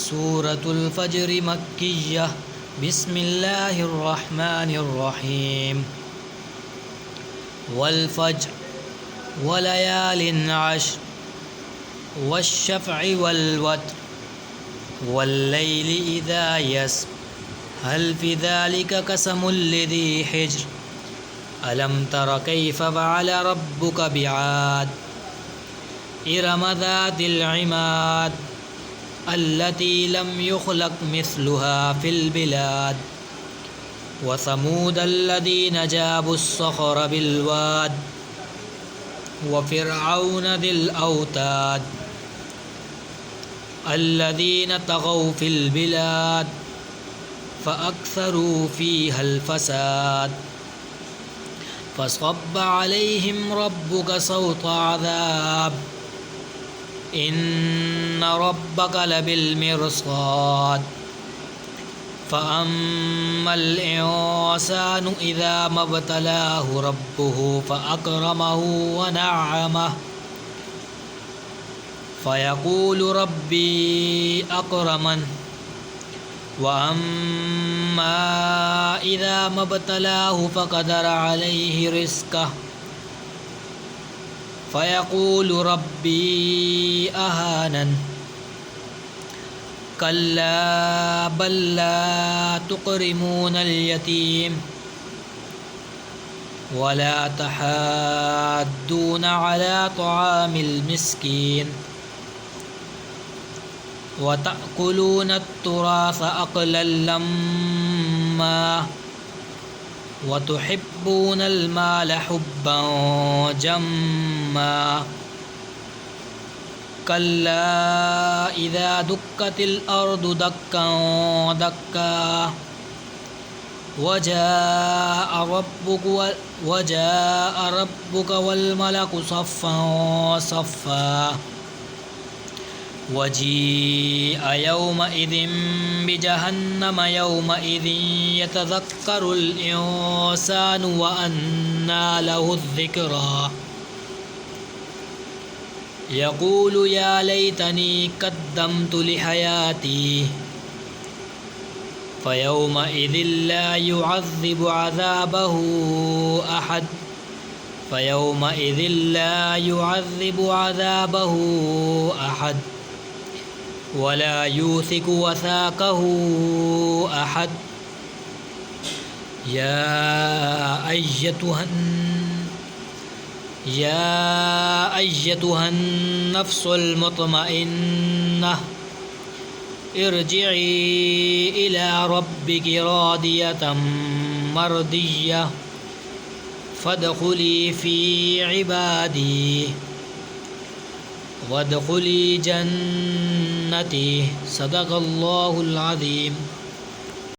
सूरतुल फज्र मक्किय्यह बिस्मिल्लाहिर रहमानिर रहीम। वल फज्र वलयालिन अश्र वश्शफ़इ वल वत्र वल्लैलि इज़ा यस्र हल फ़ी ज़ालिका क़समुल लिज़ी हिज्र अलम तर कैफ़ फ़अल रब्बुक बिआद इरम ज़ातिल इमाद अल्लती लम युख़लक़ मिस्लुहा फ़िल बिलाद व समूद अल्लज़ीना जाबुस्सख़र बिलवाद व फ़िरऔन ज़िल औताद अल्लज़ीना तग़ौ फ़िल बिलाद फ़अक्सरू फ़ीहल फ़साद फ़सब्ब अलैहिम रब्बुक सौत अज़ाब इन्न रब्बक लबिल मिरसाद फ़अम्मल इंसानु इज़ा मब्तलाहु रब्बुहु फ़अकरमहु व नअमह फ़यक़ूलु रब्बी अकरमन व अम्मा इज़ा मब्तलाहु फ़क़दर अलैहि रिज़्क़ह फ़यक़ूलु रब्बी अहानन कल्ला बल ला तुक़रिमूनल यतीम वला तहाद्दून अला तआमिल मिस्कीन व तअकुलूनत तुरास अक़लन लम्मा व तुहिब्बूनल माल हुब्बन जम्मा कल्ला इज़ा दुक्कतिल अर्दु दक्कन दक्का वजाअ रब्बुक वल मलकु सफ़्फ़न सफ़्फ़ा वजीअ यौमइज़िन बिजहन्नम यौमइज़िन यतज़क्करुल इंसानु व अन्ना लहुज़्ज़िक्रा यक़ूलु या लैतनी क़द्दमतु लिहयाती फ़यौमइज़िन ला युअज़्ज़िबु अज़ाबहु अहद फ़यौमइज़िन ला युअज़्ज़िबु अज़ाबहु अहद वला यूसिकु वसाक़हु अहद या अय्यतुहन नफ्सुल मुतमइन्नह इरजिई इला रब्बिकी रादियतम मर्दिय्यह फ़दख़ुली फ़ी इबादी वदख़ुली जन्नती सदक़ल्लाहुल अज़ीम।